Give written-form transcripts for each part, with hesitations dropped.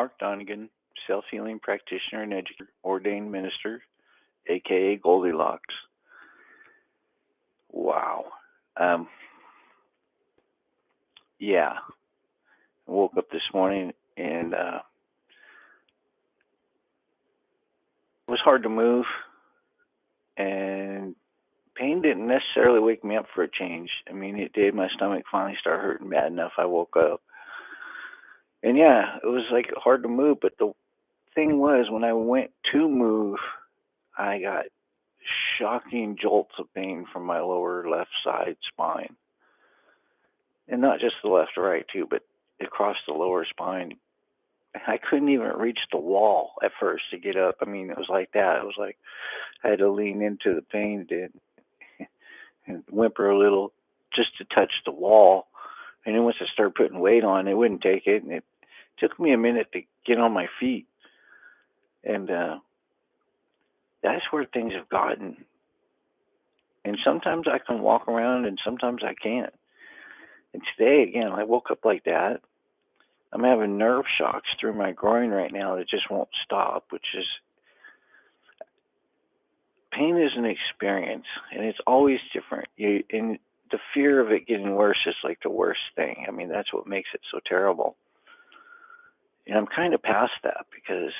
Mark Donegan, self-healing practitioner and educator, ordained minister, aka Goldilocks. Wow. Um, yeah, I woke up this morning and it was hard to move, and pain didn't necessarily wake me up for a change. I mean, it did. My stomach finally started hurting bad enough. I woke up, and yeah, it was like hard to move. But the thing was, when I went to move, I got shocking jolts of pain from my lower left side spine, and not just the left or right too, but across the lower spine. I couldn't even reach the wall at first to get up. I mean, it was like that. It was like I had to lean into the pain and whimper a little just to touch the wall. And then once I started putting weight on, it wouldn't take it, and it took me a minute to get on my feet. And that's where things have gotten. And sometimes I can walk around, and sometimes I can't. And today, again, I woke up like that. I'm having nerve shocks through my groin right now that just won't stop, which is pain is an experience, and it's always different. And the fear of it getting worse is like the worst thing. I mean, that's what makes it so terrible. And I'm kind of past that because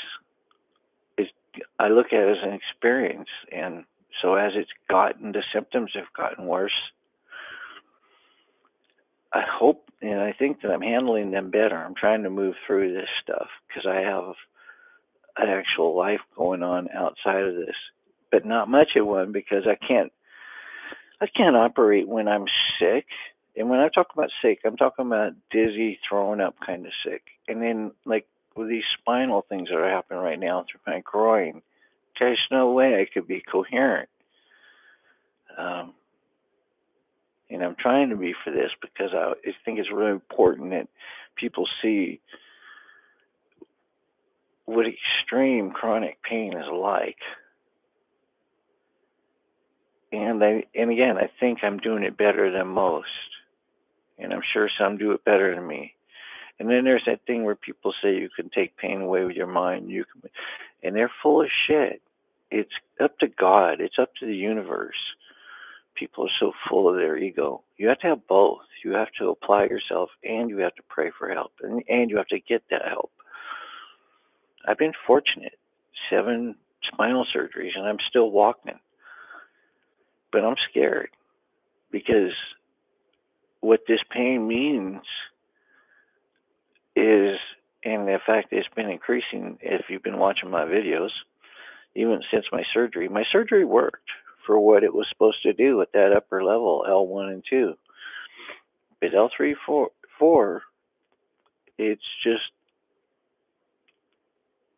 it's, I look at it as an experience, and so as the symptoms have gotten worse, I hope and I think that I'm handling them better. I'm trying to move through this stuff because I have an actual life going on outside of this, but not much of one because I can't operate when I'm sick. And when I talk about sick, I'm talking about dizzy, thrown up kind of sick. And then like with these spinal things that are happening right now through my groin, there's no way I could be coherent. Um, and I'm trying to be for this because I think it's really important that people see what extreme chronic pain is like. And again, I think I'm doing it better than most, and I'm sure some do it better than me. And then there's that thing where people say you can take pain away with your mind. And they're full of shit. It's up to God. It's up to the universe. People are so full of their ego. You have to have both. You have to apply yourself, and you have to pray for help, and you have to get that help. I've been fortunate. 7 spinal surgeries, and I'm still walking. But I'm scared because what this pain means is, and the fact that it's been increasing if you've been watching my videos, even since my surgery. My surgery worked for what it was supposed to do at that upper level, L1 and 2. But L3, 4, it's just,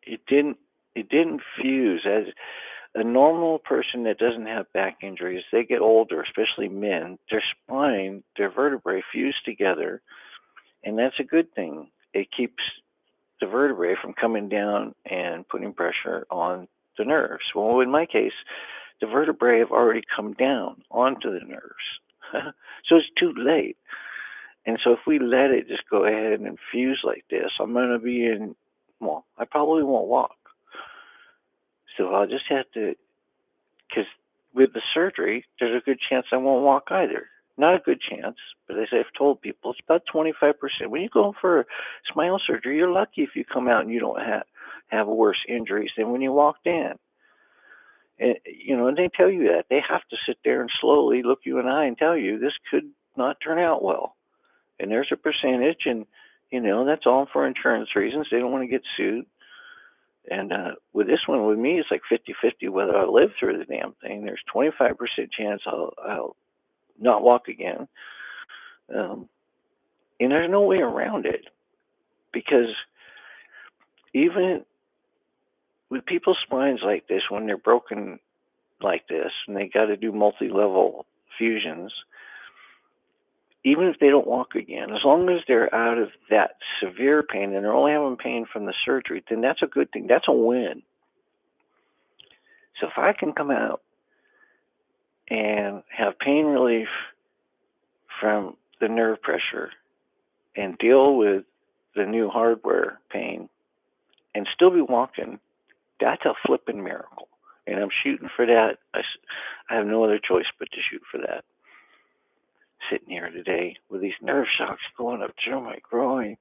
it didn't fuse. As a normal person that doesn't have back injuries, they get older, especially men, their spine, their vertebrae fuse together, and that's a good thing. It keeps the vertebrae from coming down and putting pressure on the nerves. Well, in my case, the vertebrae have already come down onto the nerves. So it's too late. And so if we let it just go ahead and fuse like this, I'm going to be I probably won't walk. So I'll just have to, because with the surgery, there's a good chance I won't walk either. Not a good chance, but as I've told people, it's about 25%. When you go for spinal surgery, you're lucky if you come out and you don't have worse injuries than when you walked in. And, and they tell you that. They have to sit there and slowly look you in the eye and tell you this could not turn out well. And there's a percentage, and, that's all for insurance reasons. They don't want to get sued. And with this one, with me, it's like 50-50 whether I live through the damn thing. There's 25% chance I'll not walk again. And there's no way around it because even with people's spines like this, when they're broken like this and they got to do multi-level fusions, even if they don't walk again, as long as they're out of that severe pain and they're only having pain from the surgery, then that's a good thing. That's a win. So if I can come out and have pain relief from the nerve pressure and deal with the new hardware pain, and still be walking, that's a flipping miracle. And I'm shooting for that. I have no other choice but to shoot for that. Sitting here today with these nerve shocks going up through my groin.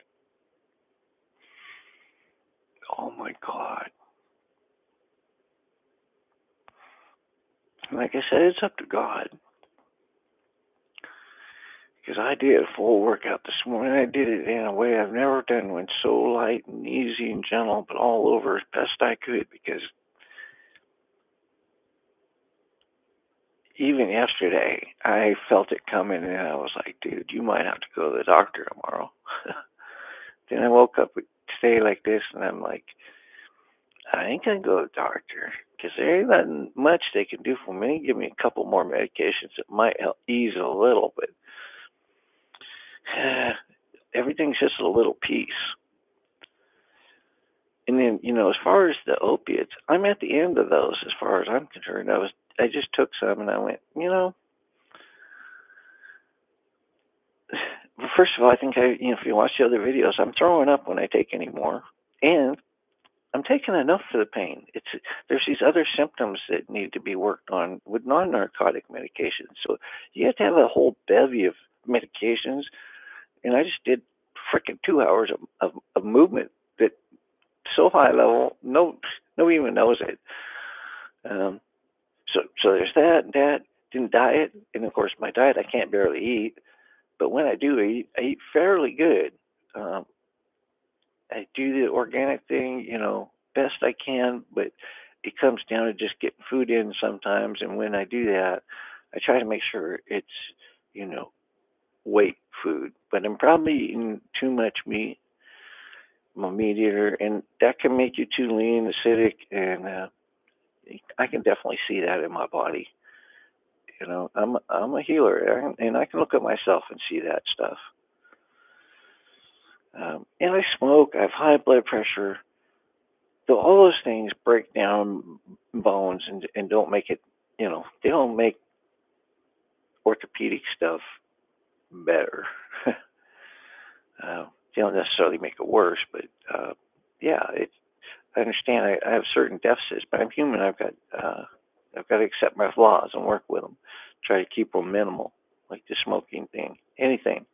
Oh my God. Like I said, it's up to God. Because I did a full workout this morning. I did it in a way I've never done. Went so light and easy and gentle, but all over as best I could. Because even yesterday, I felt it coming, and I was like, dude, you might have to go to the doctor tomorrow. Then I woke up today like this, and I'm like, I ain't going to go to the doctor. Because there ain't nothing much they can do for me. Give me a couple more medications that might help ease a little, but everything's just a little piece. And then, as far as the opiates, I'm at the end of those as far as I'm concerned. I just took some and I went, first of all, I think if you watch the other videos, I'm throwing up when I take any more. And I'm taking enough for the pain. There's these other symptoms that need to be worked on with non-narcotic medications. So you have to have a whole bevy of medications. And I just did freaking 2 hours of movement that so high level, nobody even knows it. So there's that. Didn't diet, and of course my diet I can't barely eat. But when I do eat, I eat fairly good. I do the organic thing, best I can, but it comes down to just getting food in sometimes. And when I do that, I try to make sure it's, weight food. But I'm probably eating too much meat. I'm a meat eater, and that can make you too lean, acidic, and I can definitely see that in my body. I'm a healer, and I can look at myself and see that stuff. And I smoke. I have high blood pressure. So all those things break down bones and don't make it. They don't make orthopedic stuff better. They don't necessarily make it worse, but yeah, I understand. I have certain deficits, but I'm human. I've got to accept my flaws and work with them. Try to keep them minimal, like the smoking thing. Anything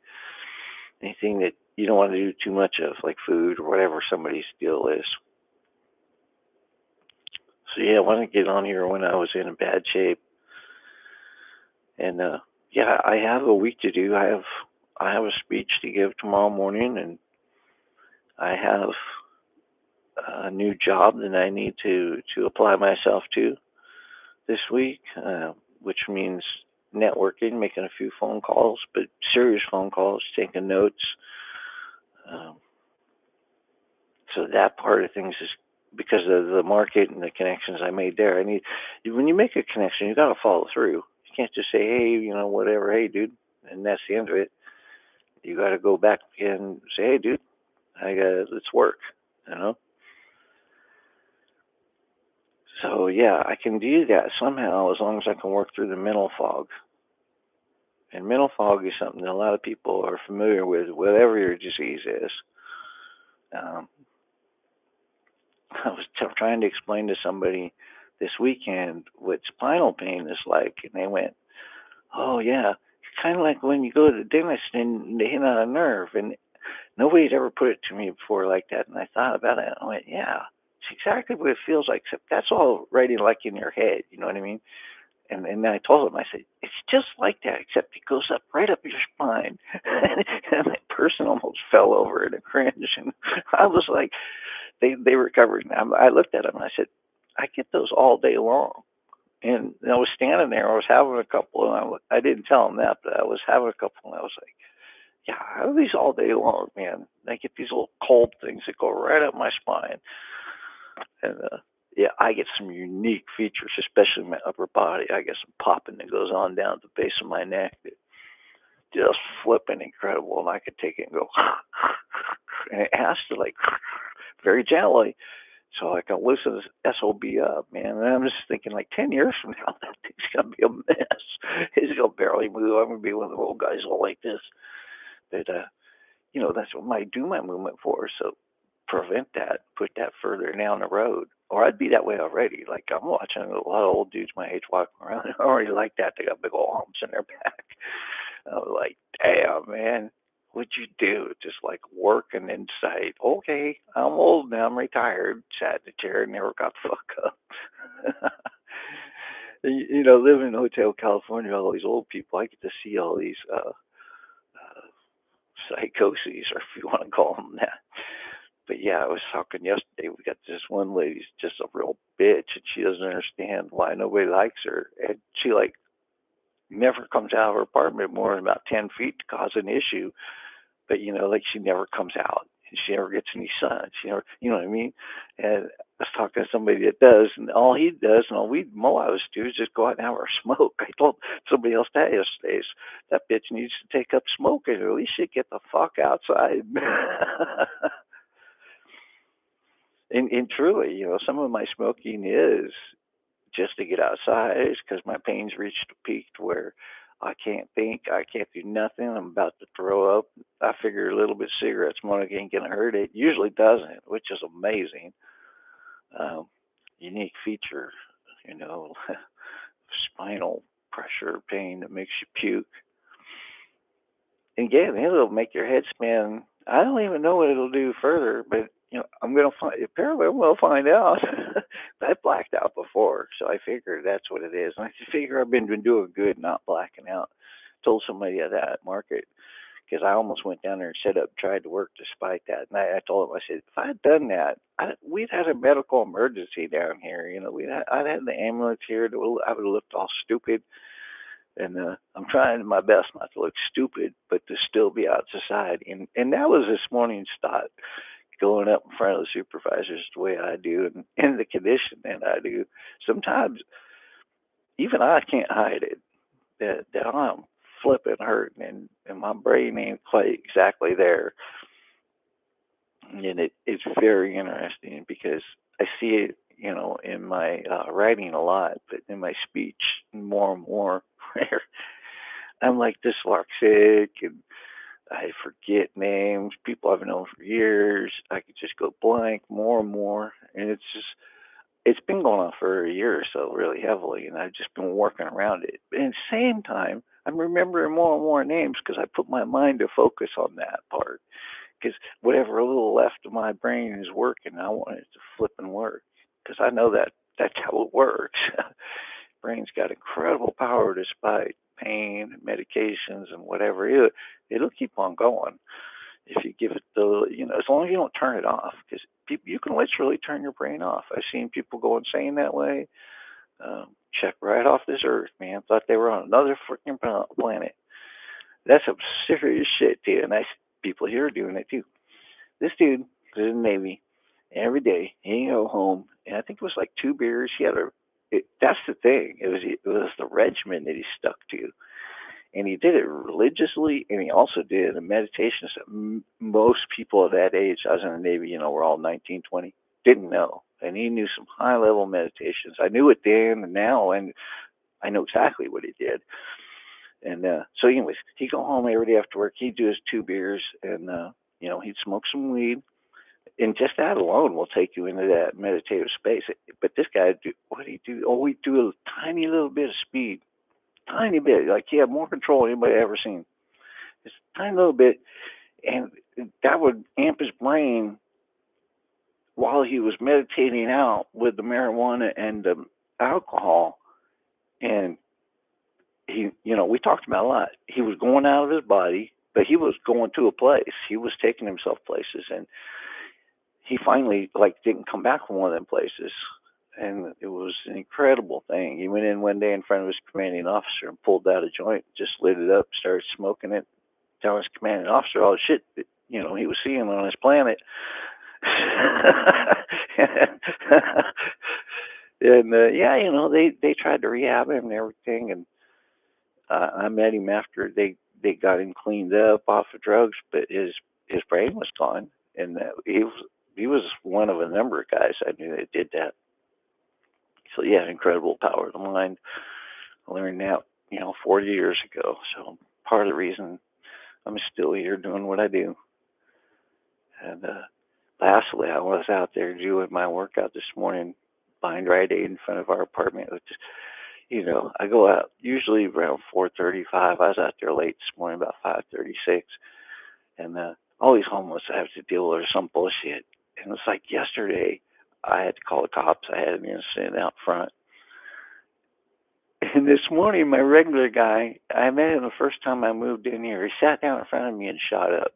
that you don't want to do too much of, like food or whatever somebody's deal is. So yeah, I want to get on here when I was in a bad shape, and yeah, I have a week to do. I have a speech to give tomorrow morning, and I have a new job that I need to apply myself to this week, which means networking, making a few phone calls, but serious phone calls, taking notes. Um, so that part of things is because of the market and the connections I made there. When you make a connection, you got to follow through. You can't just say, hey, whatever, hey, dude, and that's the end of it. You got to go back and say, hey, dude, let's work, you know. So yeah, I can do that somehow as long as I can work through the mental fog. And mental fog is something that a lot of people are familiar with, whatever your disease is. Um, I was trying to explain to somebody this weekend what spinal pain is like, and they went, "Oh yeah, it's kind of like when you go to the dentist and they hit on a nerve." And nobody had ever put it to me before like that. And I thought about it, and I went, "Yeah, it's exactly what it feels like. Except that's all right in your head. You know what I mean?" And then I told him, I said, it's just like that, except it goes up right up your spine. And that person almost fell over in a cringe. And I was like, they recovered. And I looked at him and I said, I get those all day long. And I was standing there, I was having a couple, and I didn't tell him that, but I was having a couple, and I was like, yeah, I have these all day long, man. I get these little cold things that go right up my spine. And yeah, I get some unique features, especially in my upper body. I get some popping that goes on down at the base of my neck that just flipping incredible. And I could take it and go, and it has to very gently, so I can loosen this SOB up, man. And I'm just thinking, 10 years from now, that thing's gonna be a mess. It's gonna barely move. I'm gonna be one of the old guys all like this. But that's what I do my movement for. So prevent that, put that further down the road. Or I'd be that way already. Like I'm watching a lot of old dudes my age walking around already like that. They got big old humps in their back. I was like, damn, man, what'd you do? Just like working in sight. Okay, I'm old now. I'm retired. Sat in the chair and never got the fuck up. Living in Hotel California, all these old people, I get to see all these psychoses, or if you want to call them that. But yeah, I was talking yesterday. We got this one lady's just a real bitch, and she doesn't understand why nobody likes her. And she like never comes out of her apartment more than about 10 feet to cause an issue. But like she never comes out, and she never gets any sun. She never, you know what I mean? And I was talking to somebody that does, and all he does, and all we Moabs do is just go out and have our smoke. I told somebody else that yesterday. That bitch needs to take up smoking, or at least she get the fuck outside. And truly, some of my smoking is just to get outside. It's because my pain's reached a peak to where I can't think, I can't do nothing. I'm about to throw up. I figure a little bit of cigarette smoke ain't gonna hurt. It usually doesn't, which is amazing. Um, Unique feature, you know, spinal pressure pain that makes you puke. And again, it'll make your head spin. I don't even know what it'll do further, but I'm gonna find. Apparently, we'll find out. I blacked out before, so I figured that's what it is. And I figure I've been doing good, not blacking out. Told somebody at that market because I almost went down there and set up, tried to work despite that. And I told him, I said, if I had done that, we'd had a medical emergency down here. I'd had the ambulance here. I would have looked all stupid. And I'm trying my best not to look stupid, but to still be out society. And that was this morning's thought, going up in front of the supervisors the way I do, and in the condition that I do. Sometimes even I can't hide it that I'm flipping hurting, and my brain ain't quite exactly there. And it's very interesting because I see it, in my writing a lot, but in my speech more and more, where I'm like dyslexic and I forget names, people I've known for years. I could just go blank more and more, and it's been going on for a year or so, really heavily, and I've just been working around it. But at the same time, I'm remembering more and more names because I put my mind to focus on that part. Because whatever little left of my brain is working, I want it to flip and work. Because I know that's how it works. Brain's got incredible power despite pain and medications and whatever. It'll keep on going if you give it as long as you don't turn it off. Because you can literally turn your brain off. I've seen people go insane that way. Check right off this earth, man. Thought they were on another freaking planet. That's some serious shit, dude. And I people here are doing it too. This dude was in the Navy every day. He'd go home, and I think it was like 2 beers. That's the thing. It was the regimen that he stuck to, and he did it religiously, and he also did a meditation. So most people of that age, I was in the Navy, we're all 19, 20, didn't know, and he knew some high level meditations. I knew it then and now, and I know exactly what he did. And so, anyways, he'd go home every day after work. He'd do his 2 beers, and he'd smoke some weed, and just that alone will take you into that meditative space. But this guy, what did he do? Oh, he'd do a tiny little bit of speed, tiny bit. Like he had more control than anybody ever seen. Just a tiny little bit, and that would amp his brain while he was meditating out with the marijuana and the alcohol. And we talked about a lot. He was going out of his body, but he was going to a place. He was taking himself places, and he finally didn't come back from one of them places. And it was an incredible thing. He went in one day in front of his commanding officer and pulled out a joint, just lit it up, started smoking it, telling his commanding officer all the shit that, he was seeing on his planet. And they tried to rehab him and everything, and I met him after they got him cleaned up off of drugs, but his brain was gone, and he was one of a number of guys I knew that did that. So yeah, incredible power of the mind. I learned that 40 years ago. So part of the reason I'm still here doing what I do, and Lastly, I was out there doing my workout this morning behind Rite Aid in front of our apartment, which is, I go out usually around 4:35. I was out there late this morning, about 5:36, and all these homeless I have to deal with some bullshit. And it's like yesterday, I had to call the cops. I had an incident out front. And this morning, my regular guy, I met him the first time I moved in here. He sat down in front of me and shot up.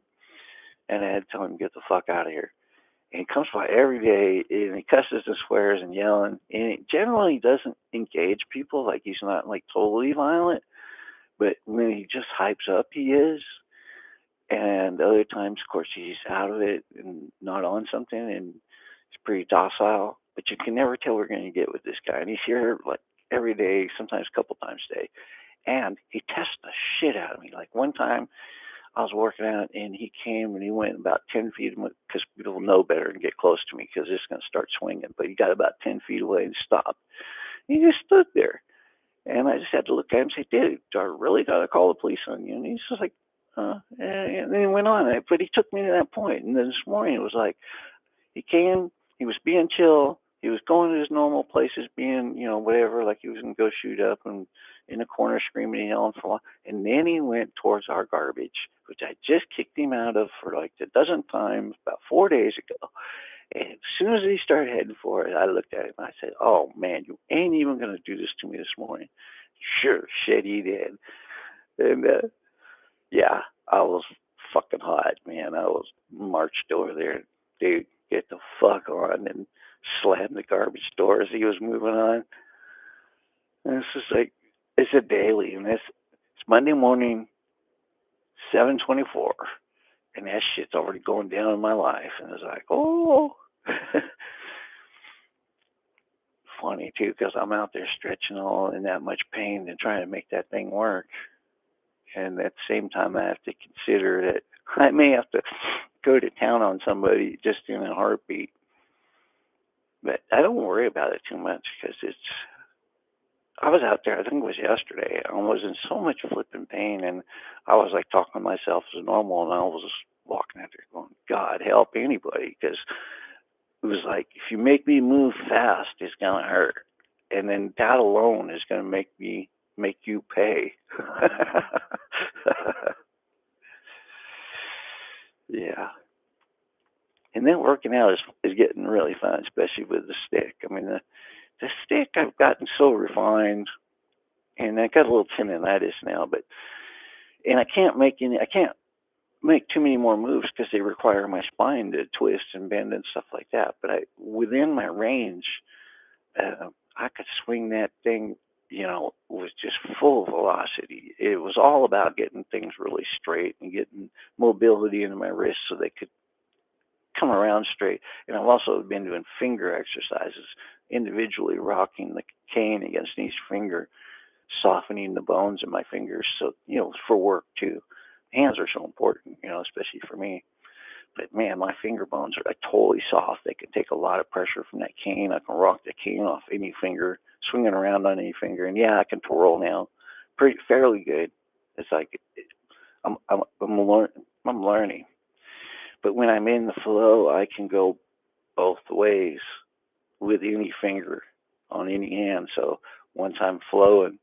And I had to tell him, get the fuck out of here. And he comes by every day and he cusses and swears and yelling. And he generally doesn't engage people. Like he's not like totally violent. But when he just hypes up, he is. And other times, of course, he's out of it and not on something, and he's pretty docile. But you can never tell what we're going to get with this guy. And he's here like every day, sometimes a couple times a day. And he tests the shit out of me. Like one time, I was working out, and he came and he went about 10 feet because people know better and get close to me because it's going to start swinging. But he got about 10 feet away and stopped. He just stood there. And I just had to look at him and say, dude, do I really got to call the police on you? And he's just like, and then he went on. But he took me to that point. And then this morning it was like, he came, he was being chill, he was going to his normal places, being, whatever, like he was going to go shoot up and in the corner screaming and yelling for a while. And then he went towards our garbage, which I just kicked him out of for like the dozenth time about 4 days ago. And as soon as he started heading for it, I looked at him and I said, oh man, you ain't even going to do this to me this morning. Sure, shit, he did. And yeah, I was fucking hot, man. I was marched over there, dude, get the fuck on, and slammed the garbage door as he was moving on. And it's just like, it's a daily, and it's Monday morning, 7:24, and that shit's already going down in my life. And it's like, oh. Funny too, because I'm out there stretching all in that much pain and trying to make that thing work. And at the same time, I have to consider that I may have to go to town on somebody just in a heartbeat. But I don't worry about it too much because I was out there, I think it was yesterday. I was in so much flipping pain, and I was like talking to myself as normal, and I was just walking out there going, God help anybody, because it was like, if you make me move fast, it's going to hurt. And then that alone is going to make you pay. Yeah. And then working out is getting really fun, especially with the stick. I mean, the stick I've gotten so refined, and I got a little tendonitis now, and I can't make too many more moves because they require my spine to twist and bend and stuff like that. But within my range, I could swing that thing, with just full velocity. It was all about getting things really straight and getting mobility into my wrists so they could come around straight. And I've also been doing finger exercises, individually rocking the cane against each finger, softening the bones in my fingers. So, for work too. Hands are so important, especially for me. But man, my finger bones are like totally soft. They can take a lot of pressure from that cane. I can rock the cane off any finger, swing it around on any finger, and yeah, I can twirl now, fairly good. It's like I'm learning. But when I'm in the flow, I can go both ways with any finger on any hand. So once I'm flowing,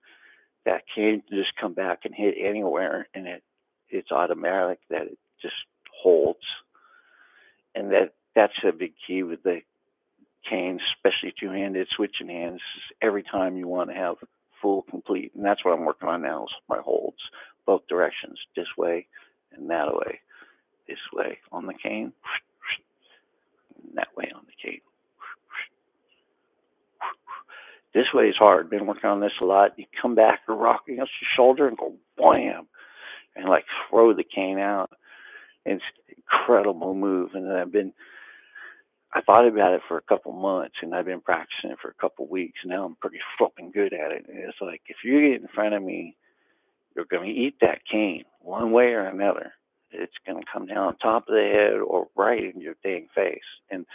that cane can just come back and hit anywhere, and it's automatic that it just holds. And that's a big key with the cane, especially two-handed switching hands. Every time you want to have full complete, and that's what I'm working on now. Is my holds both directions, this way and that way. This way on the cane, and that way on the cane. This way is hard. Been working on this a lot. You come back, you're rocking against your shoulder, and go bam, and like throw the cane out. It's an incredible move, and I thought about it for a couple months, and I've been practicing it for a couple weeks. Now I'm pretty flipping good at it. And it's like, if you get in front of me, you're going to eat that cane one way or another. It's going to come down on top of the head or right in your dang face. And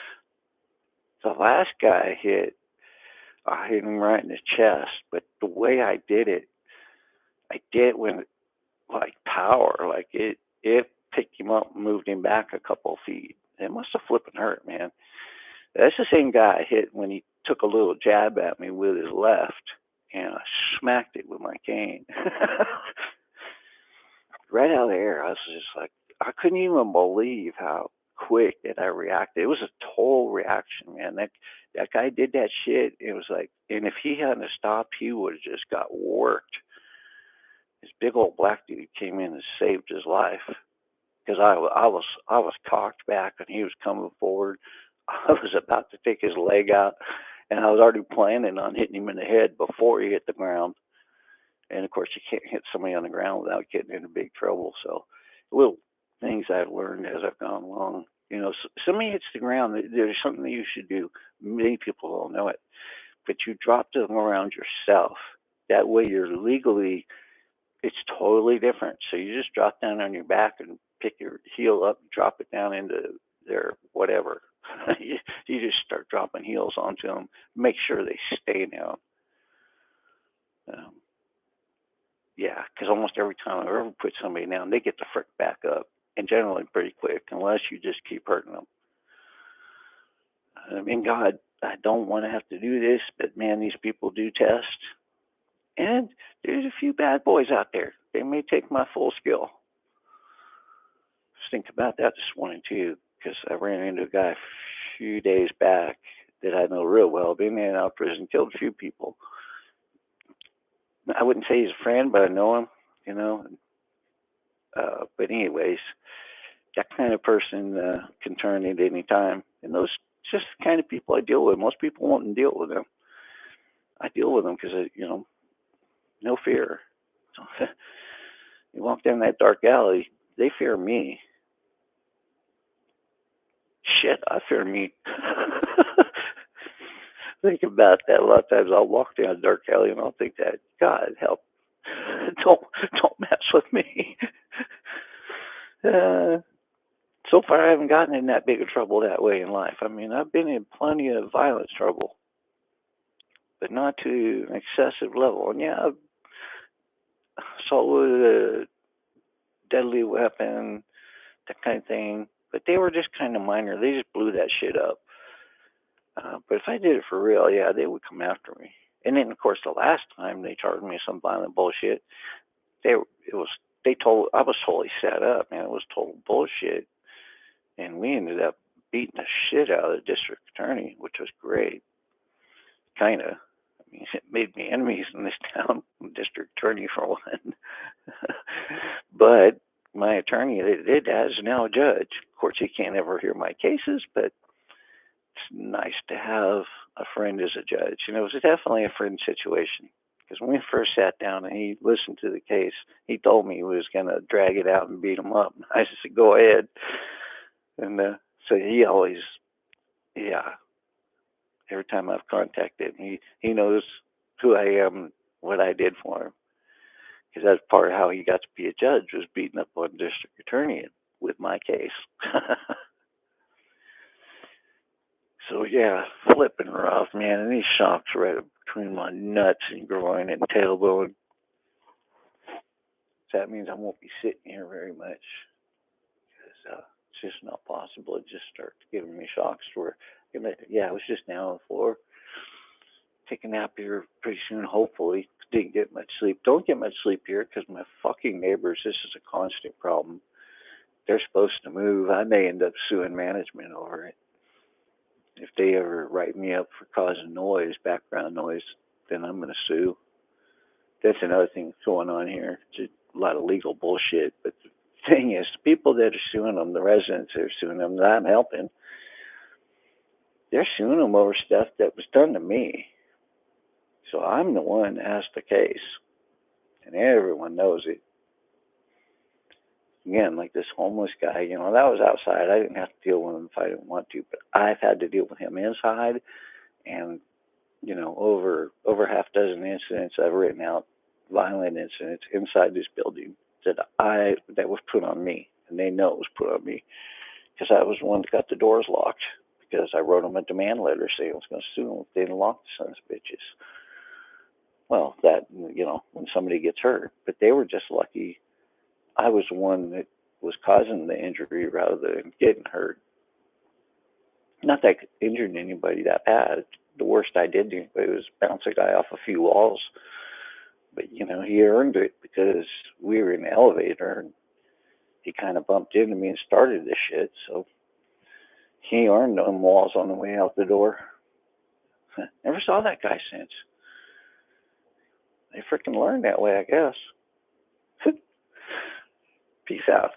the last guy I hit him right in the chest. But the way I did it with like power. Like it picked him up and moved him back a couple of feet. It must have flipping hurt, man. That's the same guy I hit when he took a little jab at me with his left, and I smacked it with my cane. Right out of the air. I was just like, I couldn't even believe how quick that I reacted. It was a total reaction, man. That guy did that shit. It was like, and if he hadn't stopped, he would have just got worked. This big old black dude came in and saved his life because I was cocked back and he was coming forward. I was about to take his leg out, and I was already planning on hitting him in the head before he hit the ground. And of course, you can't hit somebody on the ground without getting into big trouble. So, little things I've learned as I've gone along. You know, somebody hits the ground, there's something that you should do. Many people don't know it, but you drop them around yourself. That way, you're legally, it's totally different. So you just drop down on your back and pick your heel up, drop it down into their whatever. You just start dropping heels onto them. Make sure they stay down. Um, Yeah, because almost every time I ever put somebody down, they get the frick back up, and generally pretty quick, unless you just keep hurting them. I mean, God, I don't want to have to do this, but man, these people do test, and there's a few bad boys out there. They may take my full skill. Just think about that this morning too, because I ran into a guy a few days back that I know real well. Been in and out of prison, killed a few people. I wouldn't say he's a friend, but I know him. You know, but anyways, that kind of person can turn at any time. And those just the kind of people I deal with. Most people won't deal with them. I deal with them because, no fear. So, you walk down that dark alley, they fear me. Shit, I fear me. Think about that. A lot of times I'll walk down a dark alley and I'll think that, God help, don't don't mess with me. uh, so far, I haven't gotten in that big of trouble that way in life. I mean, I've been in plenty of violent trouble, but not to an excessive level. And yeah, assault with a deadly weapon, that kind of thing. But they were just kind of minor. They just blew that shit up. But if I did it for real, yeah, they would come after me. And then, of course, the last time they charged me some violent bullshit, they it was they told I was totally set up, man. It was total bullshit, and we ended up beating the shit out of the district attorney, which was great. Kind of. I mean, it made me enemies in this town, district attorney for one. But my attorney that did that is now a judge. Of course, he can't ever hear my cases, but it's nice to have a friend as a judge. And it was definitely a friend situation. Because when we first sat down and he listened to the case, he told me he was going to drag it out and beat him up. I said, go ahead. And so he always, yeah, every time I've contacted him, he knows who I am, what I did for him. Because that's part of how he got to be a judge, was beating up on district attorney with my case. So yeah, flipping rough, man. And these shocks right between my nuts and groin and tailbone. So that means I won't be sitting here very much. Because it's just not possible. It just starts giving me shocks to where, yeah, I was just now on the floor. Take a nap here pretty soon, hopefully. Didn't get much sleep. Don't get much sleep here because my fucking neighbors, this is a constant problem. They're supposed to move. I may end up suing management over it. If they ever write me up for causing noise, background noise, then I'm going to sue. That's another thing that's going on here. It's a lot of legal bullshit. But the thing is, the people that are suing them, the residents that are suing them, that I'm helping, they're suing them over stuff that was done to me. So I'm the one that has the case. And everyone knows it. Again, like this homeless guy, that was outside. I didn't have to deal with him if I didn't want to, but I've had to deal with him inside, and over half dozen incidents I've written out, violent incidents inside this building that was put on me, and they know it was put on me because I was the one that got the doors locked because I wrote them a demand letter saying I was going to sue them if they didn't lock the sons of bitches. Well, that when somebody gets hurt, but they were just lucky I was the one that was causing the injury rather than getting hurt. Not that I injured anybody that bad. The worst I did to anybody was bounce a guy off a few walls. But, he earned it because we were in the elevator and he kind of bumped into me and started this shit. So he earned them walls on the way out the door. Never saw that guy since. They freaking learned that way, I guess. Peace out.